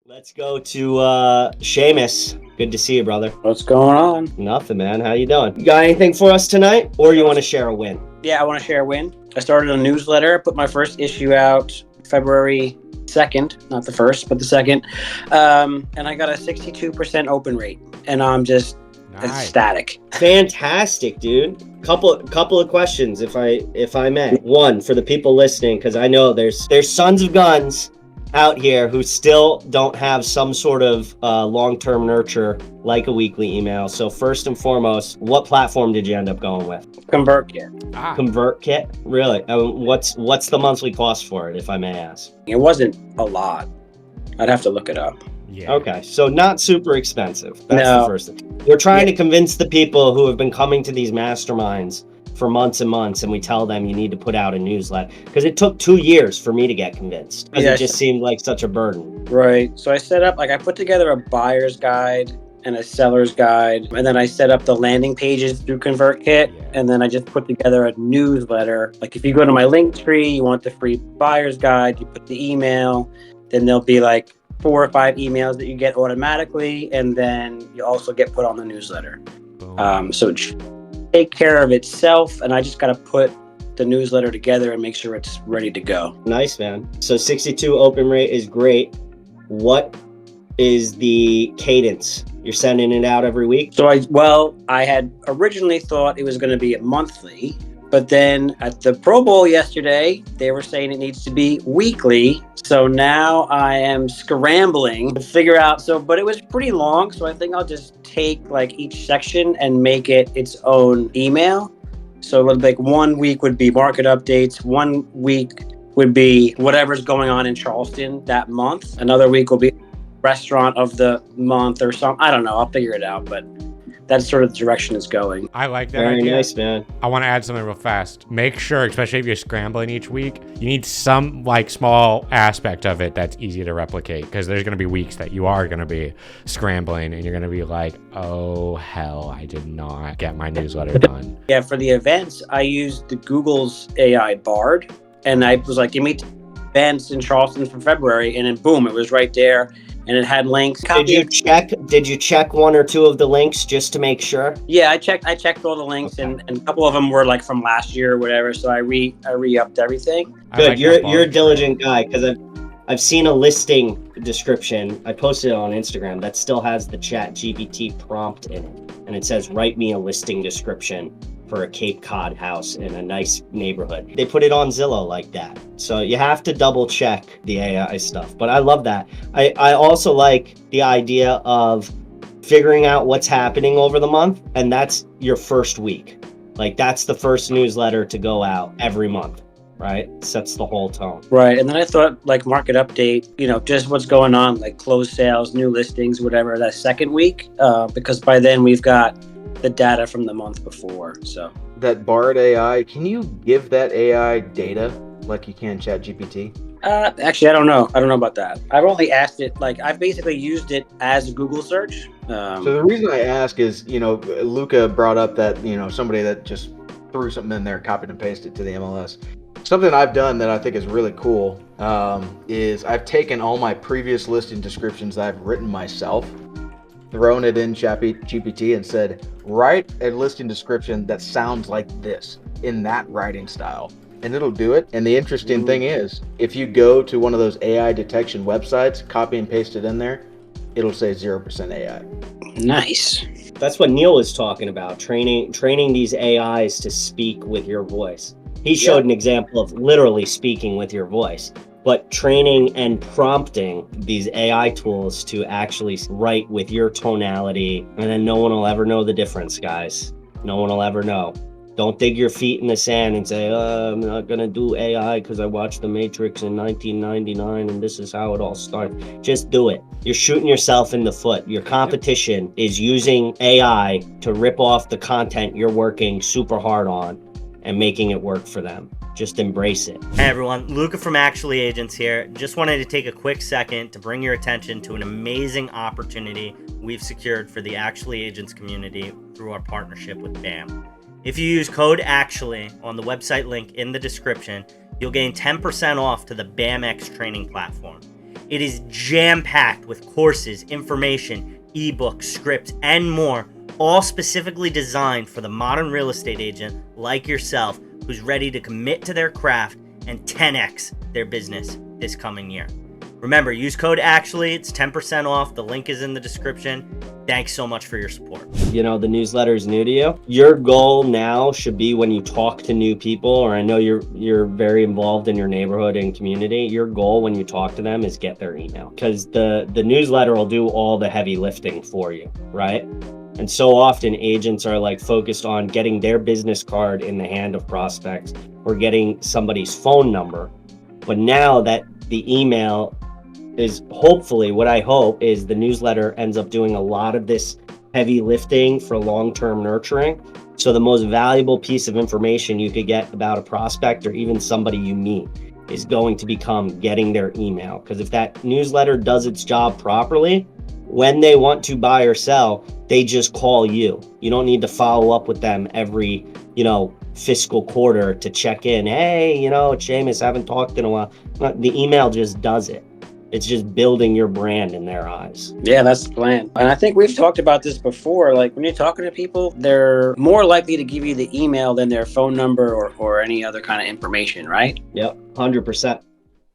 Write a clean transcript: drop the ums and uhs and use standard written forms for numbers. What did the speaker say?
Let's go to Seamus. Good to see you, brother. What's going on? Nothing, man. How you doing? You got anything for us tonight, or you want to share a win? Yeah, I want to share a win. I started a newsletter, put my first issue out February 2nd, not the first, but the 2nd, and I got a 62% open rate, and I'm just ecstatic. Fantastic, dude. Couple of questions, if I may. One, for the people listening, because I know there's sons of guns out here who still don't have some sort of long-term nurture like a weekly email. So first and foremost, what platform did you end up going with? ConvertKit. ConvertKit? Really? What's the monthly cost for it, if I may ask? It wasn't a lot. I'd have to look it up. Yeah. Okay, so not super expensive. That's No. the first thing. We're trying to convince the people who have been coming to these masterminds for months and months, and we tell them you need to put out a newsletter, because it took 2 years for me to get convinced, because it just seemed like such a burden. Right. So I set up, I put together a buyer's guide and a seller's guide, and then I set up the landing pages through ConvertKit, and then I just put together a newsletter. Like if you go to my link tree, you want the free buyer's guide, you put the email, then there'll be like 4 or 5 emails that you get automatically, and then you also get put on the newsletter. So it should take care of itself, and I just got to put the newsletter together and make sure it's ready to go. Nice, man. So 62 open rate is great. What is the cadence? You're sending it out every week? So I had originally thought it was going to be monthly, but then at the Pro Bowl yesterday, they were saying it needs to be weekly. So now I am scrambling to figure out. But it was pretty long. So I think I'll just take like each section and make it its own email. So like 1 week would be market updates. 1 week would be whatever's going on in Charleston that month. Another week will be restaurant of the month or something. I don't know. I'll figure it out, but that's sort of the direction it's going. I like that Very idea. nice, man. I want to add something real fast. Make sure, especially if you're scrambling each week, you need some like small aspect of it that's easy to replicate, because there's going to be weeks that you are going to be scrambling and you're going to be like, oh, hell, I did not get my newsletter done. Yeah, for the events, I used the Google's AI Bard, and I was like, give me events in Charleston for February, and then boom, it was right there. And it had links. Did you check 1 or 2 of the links just to make sure? Yeah, I checked all the links, and a couple of them were like from last year or whatever. So I re-upped everything. Good. You're a diligent guy, because I've seen a listing description. I posted it on Instagram that still has the ChatGPT prompt in it, and it says, "Write me a listing description for a Cape Cod house in a nice neighborhood." They put it on Zillow like that. So you have to double check the AI stuff. But I love that. I also like the idea of figuring out what's happening over the month, and that's your first week. Like that's the first newsletter to go out every month, right? Sets the whole tone. Right. And then I thought like market update, just what's going on, like closed sales, new listings, whatever, that second week, because by then we've got the data from the month before. So that Bard AI, can you give that AI data like you can ChatGPT? Actually, I don't know about that. I've only asked it, like I've basically used it as a Google search. So the reason I ask is, Luca brought up that, somebody that just threw something in there, copied and pasted to the MLS. Something I've done that I think is really cool is I've taken all my previous listing descriptions that I've written myself, thrown it in ChatGPT and said, write a listing description that sounds like this in that writing style, and it'll do it. And the interesting thing is, if you go to one of those AI detection websites, copy and paste it in there, it'll say 0% AI. Nice. That's what Neil was talking about, training these AIs to speak with your voice. He showed an example of literally speaking with your voice, but training and prompting these AI tools to actually write with your tonality, and then no one will ever know the difference, guys. No one will ever know. Don't dig your feet in the sand and say, I'm not going to do AI because I watched The Matrix in 1999 and this is how it all started. Just do it. You're shooting yourself in the foot. Your competition is using AI to rip off the content you're working super hard on and making it work for them. Just embrace it. Hey everyone, Luca from Actually Agents here. Just wanted to take a quick second to bring your attention to an amazing opportunity we've secured for the Actually Agents community through our partnership with BAM. If you use code ACTUALLY on the website link in the description, you'll gain 10% off to the BAMX training platform. It is jam-packed with courses, information, ebooks, scripts, and more, all specifically designed for the modern real estate agent like yourself who's ready to commit to their craft and 10x their business this coming year. Remember, use code ACTUALLY. It's 10% off. The link is in the description. Thanks so much for your support. You know, the newsletter is new to you. Your goal now should be when you talk to new people, or I know you're very involved in your neighborhood and community. Your goal when you talk to them is get their email, because the newsletter will do all the heavy lifting for you, right? And so often agents are like focused on getting their business card in the hand of prospects or getting somebody's phone number. But now that the email is, hopefully, what I hope is the newsletter ends up doing a lot of this heavy lifting for long-term nurturing. So the most valuable piece of information you could get about a prospect or even somebody you meet is going to become getting their email. Because if that newsletter does its job properly, when they want to buy or sell, they just call you. You don't need to follow up with them every, fiscal quarter to check in. Hey, it's Seamus, haven't talked in a while. The email just does it. It's just building your brand in their eyes. Yeah, that's the plan. And I think we've talked about this before. Like when you're talking to people, they're more likely to give you the email than their phone number or any other kind of information, right? Yep, 100%.